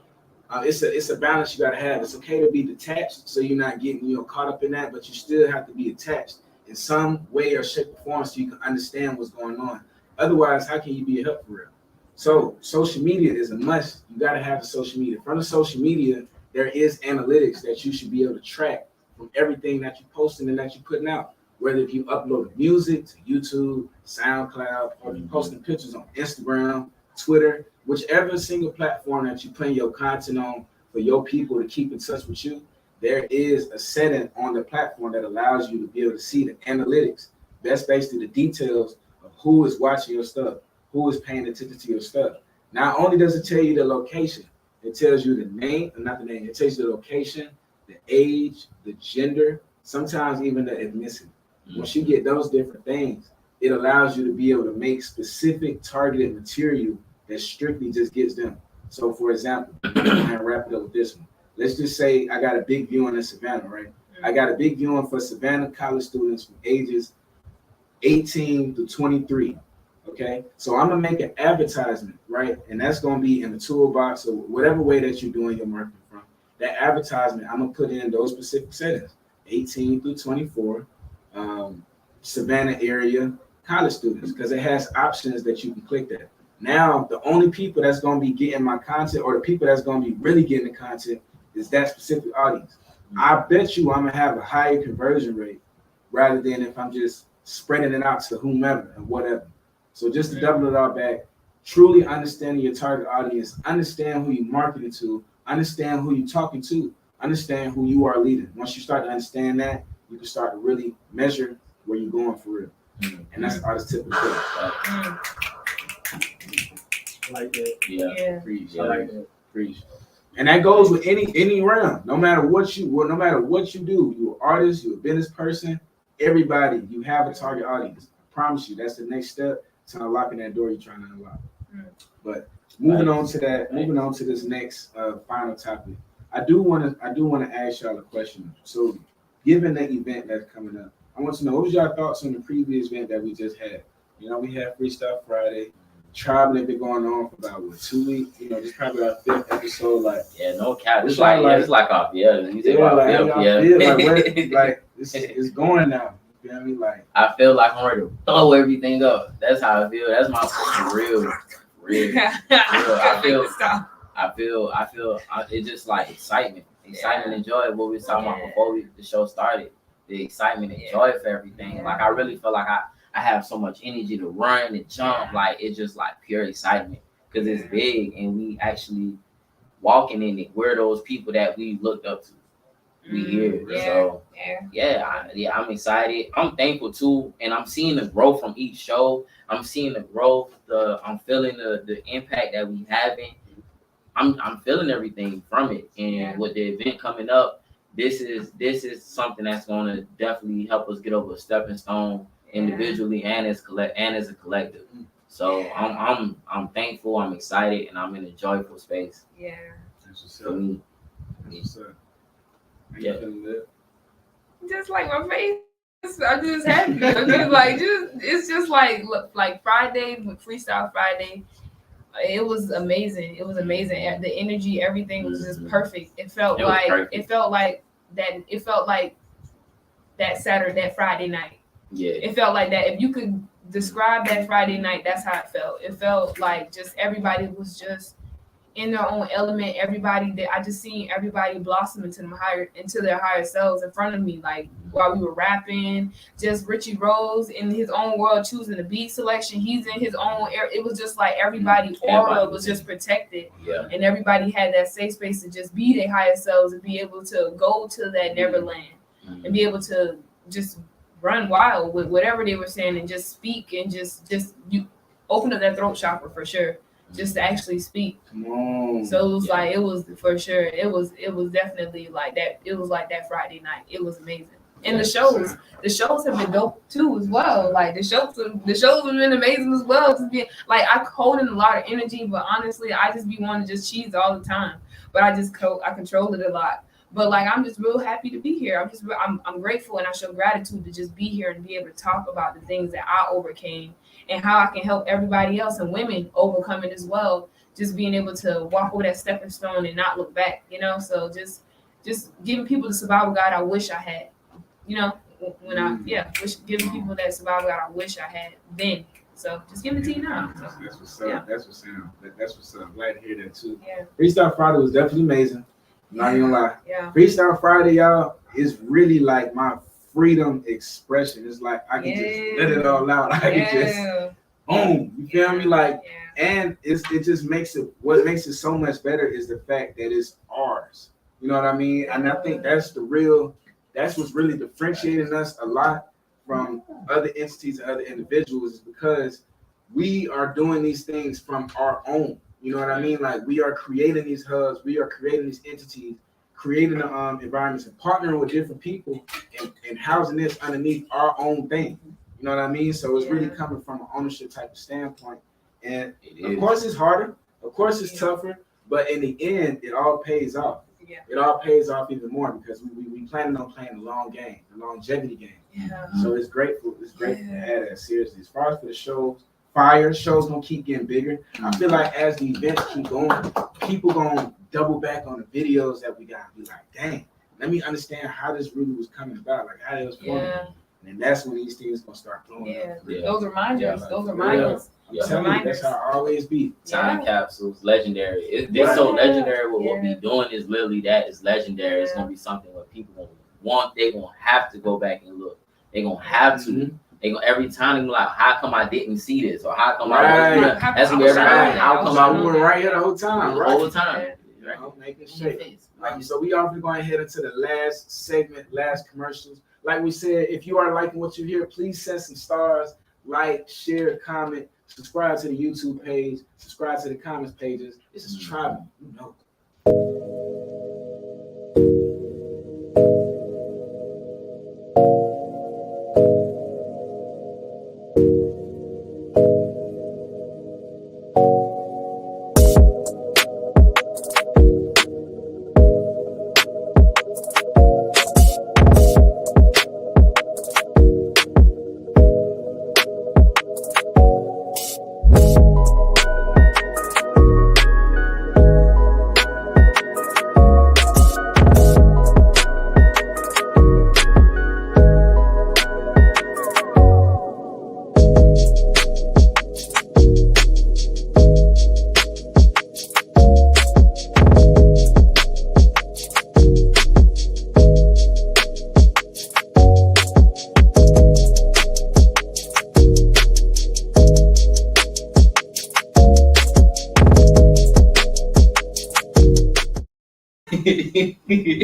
It's a balance you got to have. It's okay to be detached, so you're not getting caught up in that, but you still have to be attached in some way or shape or form so you can understand what's going on. Otherwise, how can you be a help for real? So social media is a must. You got to have the social media. From the social media, there is analytics that you should be able to track from everything that you're posting and that you're putting out. Whether if you upload music to YouTube, SoundCloud, or if you're posting pictures on Instagram, Twitter, whichever single platform that you putting your content on for your people to keep in touch with you, there is a setting on the platform that allows you to be able to see the analytics. That's basically the details of who is watching your stuff, who is paying attention to your stuff. Not only does it tell you the location, it tells you the name, not the name, it tells you the location, the age, the gender, sometimes even the ethnicity. Once you get those different things, it allows you to be able to make specific targeted material that strictly just gets them. So for example, I'm gonna wrap it up with this one. Let's just say I got a big viewing in Savannah, right? I got a big viewing for Savannah college students from ages 18 to 23. Okay, so I'm gonna make an advertisement, right? And that's gonna be in the toolbox or whatever way that you're doing your marketing from. That advertisement, I'm gonna put in those specific settings, 18 through 24, Savannah area college students, because it has options that you can click that. Now, the only people that's gonna be getting my content, or the people that's gonna be really getting the content, is that specific audience. I bet you I'm gonna have a higher conversion rate rather than if I'm just spreading it out to whomever and whatever. So just to double it all back, truly understanding your target audience, understand who you're marketing to, understand who you're talking to, understand who you are leading. Once you start to understand that, you can start to really measure where you're going for real. And that's the artist tip of the day. Like that. Yeah. Preach. I like that. Preach. And that goes with any realm. No matter what you do, you're an artist, you're a business person, everybody, you have a target audience. I promise you, that's the next step to unlocking that door you're trying to unlock. But moving on to this next final topic, I do want to ask y'all a question. So, given the event that's coming up, I want to know, what was y'all thoughts on the previous event that we just had? You know, we had Freestyle Friday. Traveling had been going on for about 2 weeks. You know, this is probably our 5th episode. Like, yeah, no cap. It's like you say it's going now. You feel me? Like, I feel like I'm ready to blow everything up. That's how I feel. That's my real. I feel. It's just like excitement and joy. What we were talking about before the show started. The excitement and joy for everything. Like, I really feel like I have so much energy to run and jump. Like, it's just like pure excitement because it's big and we actually walking in it. We're those people that we looked up to. We here. So I'm excited. I'm thankful too, and I'm seeing the growth from each show. I'm seeing the growth. I'm feeling the impact that we having. I'm feeling everything from it. And with the event coming up, this is something that's going to definitely help us get over a stepping stone individually and as a collective. So I'm thankful. I'm excited, and I'm in a joyful space. Yeah. that's what's For up. me. That's what's up. How Yeah. you feeling, Liv? Just like my face, I'm just happy. I'm just like, it's just like Friday with Freestyle Friday. It was amazing. It was amazing. The energy, everything was just perfect. It felt like that Friday night. Yeah. It felt like that. If you could describe that Friday night, that's how it felt. It felt like just everybody was just in their own element. Everybody that I just seen everybody blossom into their higher selves in front of me. Like while we were rapping, just Richie Rose in his own world choosing the beat selection. He's in his own air. It was just like everybody aura was just protected. Yeah. And everybody had that safe space to just be their higher selves and be able to go to that Neverland and be able to just run wild with whatever they were saying and just speak and just you open up that throat chakra for sure. Just to actually speak. Come on. So it was like, it was for sure. It was definitely like that. It was like that Friday night. It was amazing. And the shows have been dope too as well. Like the shows have been amazing as well. To be like, I hold in a lot of energy, but honestly, I just be wanting to just cheese all the time. But I control it a lot. But like, I'm just real happy to be here. I'm grateful and I show gratitude to just be here and be able to talk about the things that I overcame and how I can help everybody else and women overcome it as well. Just being able to walk over that stepping stone and not look back, you know? So just giving people the survival guide I wish I had, you know, giving people that survival guide I wish I had then. So just give it to you now. So, That's what's up. Yeah. That's what's up. I'm glad to hear that too. Yeah. Freestyle Friday was definitely amazing. Not even lie. Yeah. Freestyle Friday, y'all, is really like my freedom expression. It's like I can just let it all out. I can just boom. You feel me? Like, and it just makes it. What makes it so much better is the fact that it's ours. You know what I mean? And I think that's what's really differentiating us a lot from other entities and other individuals, is because we are doing these things from our own. You know what I mean? Like, we are creating these hubs, we are creating these entities, creating the environments, and partnering with different people and housing this underneath our own thing. You know what I mean? So it's really coming from an ownership type of standpoint. And of course it's harder, of course it's tougher, but in the end, it all pays off. Yeah. It all pays off even more because we planning on playing the long game, the longevity game. Yeah. So it's grateful to add that seriously. As far as for the shows gonna keep getting bigger. I feel like as the events keep going, people gonna double back on the videos that we got. Be like, dang, let me understand how this really was coming about, like how it was forming. And that's when these things gonna start blowing up. Those reminders. Those reminders. I'm telling you, that's how I always be. Time capsules, legendary. It's so legendary. What we doing is literally that. It's legendary. It's gonna be something where people gonna want. They gonna have to go back and look. They gonna have to. They gonna every time they be like, how come I didn't see this, or how come I wasn't? That's what everybody. How come I we were right here the whole time, the whole time? Making shape. So we are going to head into the last segment, last commercials. Like we said, if you are liking what you hear, please send some stars, like, share, comment, subscribe to the YouTube page, subscribe to the comments pages. This is Tribal, you know.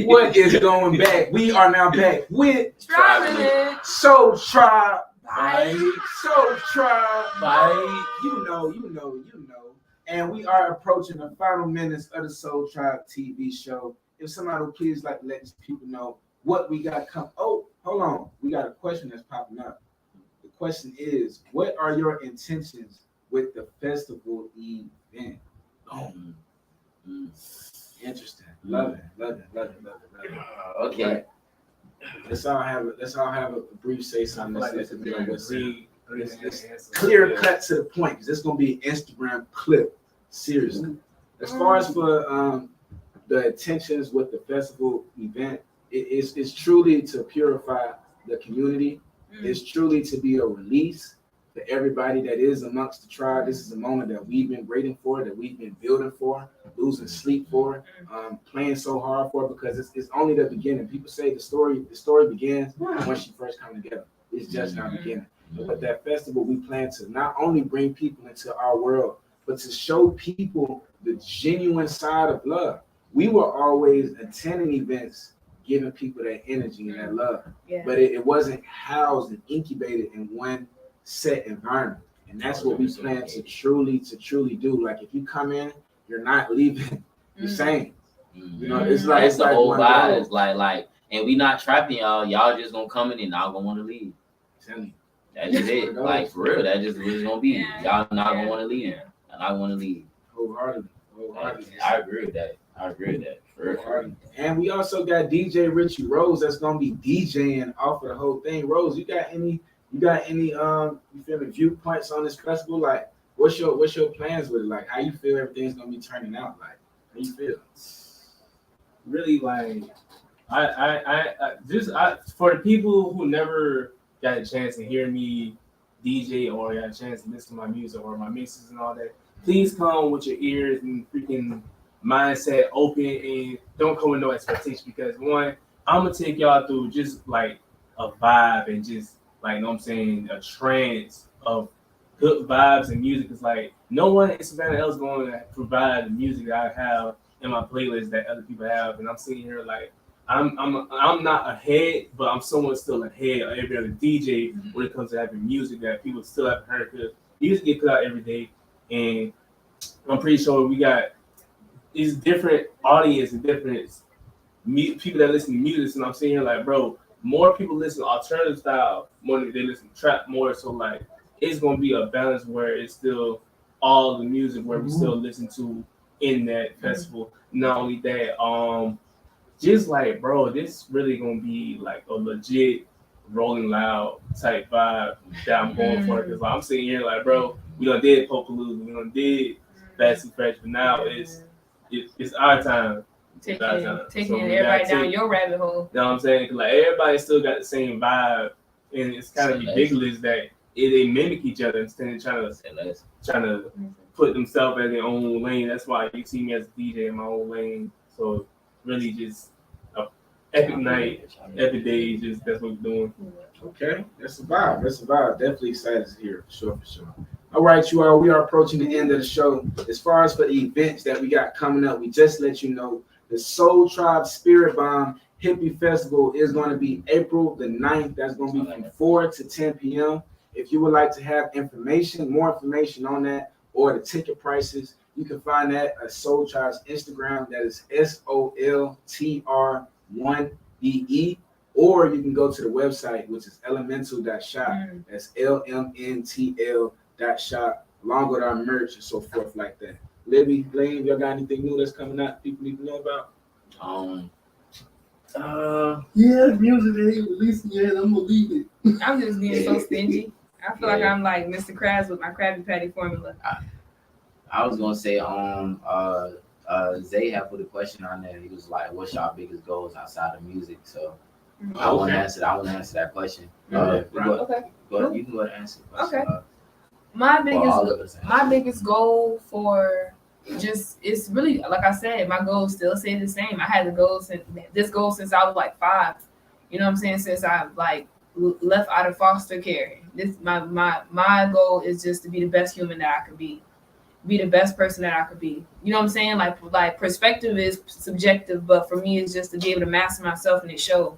What is going back? We are now back with Soul Tribe. Soul Tribe. You know. And we are approaching the final minutes of the Soul Tribe TV show. If somebody would please like to let these people know what we got come. Oh, hold on. We got a question that's popping up. The question is, what are your intentions with the festival event? Interesting. Love it. Okay. Right. Let's all have a brief say something. Let's clear cut to the point, because it's gonna be an Instagram clip. Seriously. As far as for the intentions with the festival event, it's truly to purify the community. It's truly to be a release for everybody that is amongst the tribe. This is a moment that we've been waiting for, that we've been building for, losing sleep for, playing so hard for, because it's only the beginning. People say the story begins when she first come together. It's just not beginning. But that festival, we plan to not only bring people into our world, but to show people the genuine side of love. We were always attending events, giving people that energy and that love, but it wasn't housed and incubated in one set environment. And that's what we plan to truly do. Like, if you come in, you're not leaving the same. You know, it's like the whole vibe. It's like, and we not trapping y'all. Y'all just gonna come in and not gonna want to leave. That's just it. Like, for real, that just what it's gonna be. Y'all not gonna want to leave. And I want to leave. Wholeheartedly. I agree with that. For real. And we also got DJ Richie Rose that's gonna be DJing off of the whole thing. Rose, you got any you feel the viewpoints on this festival? Like, what's your plans with it? Like, how you feel everything's gonna be turning out? Like, how you feel? Really, like, I for the people who never got a chance to hear me DJ or got a chance to listen to my music or my mixes and all that, please come with your ears and freaking mindset, open, and don't come with no expectation. Because one, I'm gonna take y'all through just like a vibe and just like, you know what I'm saying, a trance of good vibes and music. It's like no one in Savannah else going to provide the music that I have in my playlist that other people have, and I'm sitting here like I'm not ahead, but I'm somewhat still ahead of every other DJ when it comes to having music that people still haven't heard, because music get put out every day, and I'm pretty sure we got these different audience and different people that listen to music, and I'm sitting here like, bro, more people listen to alternative style more than they listen to trap more, so like it's gonna be a balance where it's still all the music where we still listen to in that festival. Not only that, just like, bro, this really gonna be like a legit Rolling Loud type vibe that I'm going for, because like, I'm sitting here like, bro, we done did Popalooza, we done did Fast and Fresh, but now it's our time. Taking So everybody down your rabbit hole. You know what I'm saying? 'Cause like everybody still got the same vibe, and it's kind of ridiculous that they mimic each other instead of trying to put themselves in their own lane. That's why you see me as a DJ in my own lane. So really just a epic night, epic day. Just that's what we're doing. Okay, that's a vibe. Definitely excited to hear, for sure. All right, you all, we are approaching the end of the show. As far as for the events that we got coming up, we just let you know the Soul Tribe Spirit Bomb Hippie Festival is going to be April the 9th. That's going to be from 4 to 10 p.m. If you would like to have more information on that, or the ticket prices, you can find that at Soul Tribe's Instagram. That is SOLTR1BE. Or you can go to the website, which is elemental.shop. That's LMNTL.shop, along with our merch and so forth like that. Libby, Blaine, y'all got anything new that's coming out people need to know about? Yeah, music they ain't releasing yet. I'm gonna leave it. I'm just being so stingy. I feel like I'm like Mr. Krabs with my Krabby Patty formula. I was gonna say, Zay had put a question on there. He was like, "What's your biggest goals outside of music?" So I want to answer. I want to answer that question. Okay. You can go ahead and answer the question. Okay. My biggest goal for it's really, like I said, my goals still stay the same. I had this goal since I was like 5. You know what I'm saying? Since I like left out of foster care. This my goal is just to be the best human that I could be the best person that I could be. You know what I'm saying? Like perspective is subjective, but for me, it's just to be able to master myself and it show.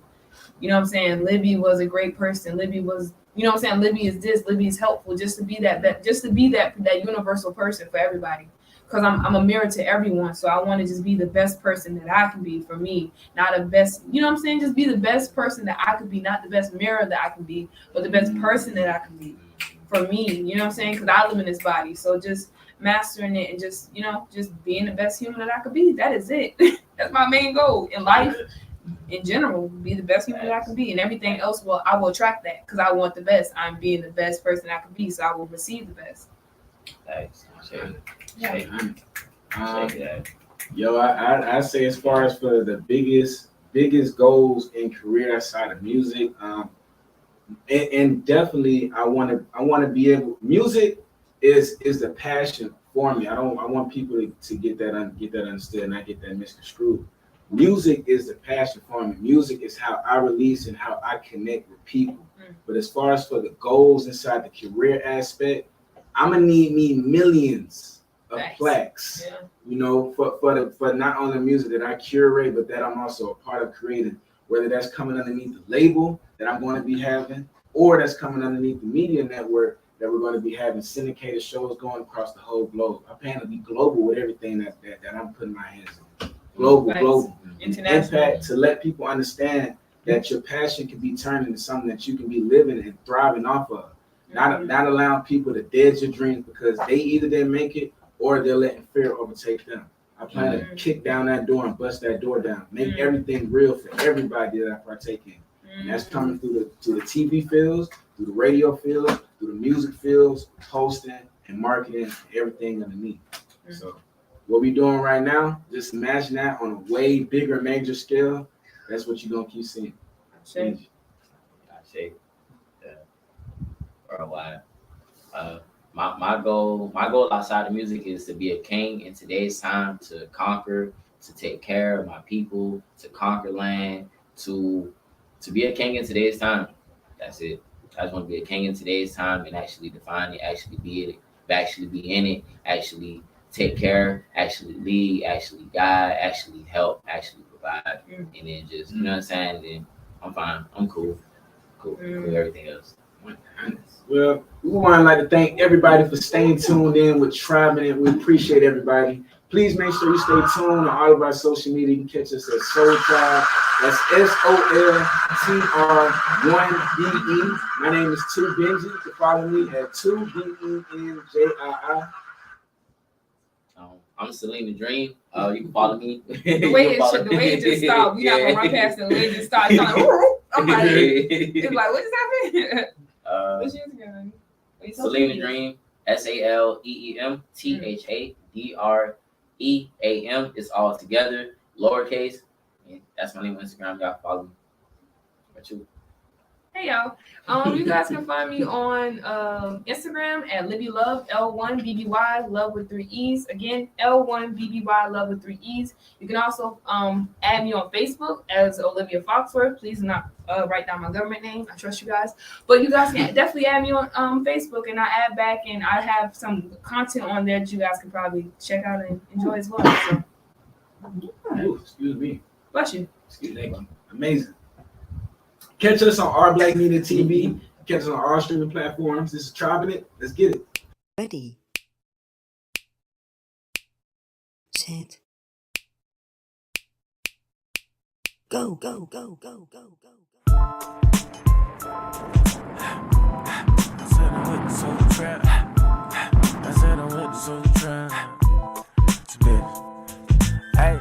You know what I'm saying? Libby was a great person. Libby was, you know what I'm saying? Libby is this. Libby is helpful. Just to be that universal person for everybody. Because I'm a mirror to everyone. So I want to just be the best person that I can be for me. Not the best, you know what I'm saying? Just be the best person that I could be. Not the best mirror that I can be, but the best person that I can be for me. You know what I'm saying? Because I live in this body. So just mastering it and just, you know, just being the best human that I could be. That is it. That's my main goal in life. In general, be the best human that I can be, and everything else I will attract that because I want the best. I'm being the best person I can be, so I will receive the best. Thanks. Yo, I say as far as for the biggest goals in career outside of music, and definitely I want to be able. Music is the passion for me. I want people to get that understood and not get that misconstrued. Music is the passion for me. Music is how I release and how I connect with people. But as far as for the goals inside the career aspect, I'm gonna need me millions of plaques. Yeah. You know, for not only music that I curate, but that I'm also a part of creating. Whether that's coming underneath the label that I'm going to be having, or that's coming underneath the media network that we're going to be having syndicated shows going across the whole globe. I plan to be global with everything that I'm putting my hands on. Global, international. Impact to let people understand that your passion can be turned into something that you can be living and thriving off of. Not allowing people to dead your dreams because they either didn't make it or they're letting fear overtake them. I plan to kick down that door and bust that door down. Make everything real for everybody that I partake in. And that's coming through the TV fields, through the radio fields, through the music fields, hosting and marketing, everything underneath. So what we doing right now, just imagine that on a way bigger, major scale. That's what you're gonna keep seeing. Change. Worldwide. my goal outside of music is to be a king in today's time, to conquer, to take care of my people, to conquer land, to be a king in today's time. That's it. I just want to be a king in today's time and actually define it, actually be it, actually be in it, actually take care, actually lead, actually guide, actually help, actually provide, and then just, you know what I'm saying? And then I'm fine. I'm cool. Cool. Everything else. Well, we want to like to thank everybody for staying tuned in with Tribe Minute. We appreciate everybody. Please make sure you stay tuned on all of our social media. You can catch us at Soul Tribe. That's SOLTR1BE. My name is 2 Benji. You can follow me at 2BENJII. I'm Celine the Dream. You can follow me. The way it just stopped. We're not gonna run past it. The way it just stopped. I'm like, it's like, what just happened? What's yours again? Celine the Dream. SALEEMTHADREAM. It's all together, lowercase. And that's my name on Instagram. Y'all follow me. What you? Hey y'all. You guys can find me on Instagram at Libby Love, L1BBY, love with 3 E's. Again, L1BBY, love with 3 E's. You can also add me on Facebook as Olivia Foxworth. Please do not write down my government name. I trust you guys. But you guys can definitely add me on Facebook, and I add back, and I have some content on there that you guys can probably check out and enjoy as well. So. Ooh, excuse me. Bless you. Excuse me. Amazing. Catch us on Our Black Media TV. Catch us on all streaming platforms. This is Tribe Minute. Let's get it. Ready, set, go, go, go, go, go, go, go. I said I'm with the soul trap. I said I'm with the soul trap. It's a bitch. Hey.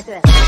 like that.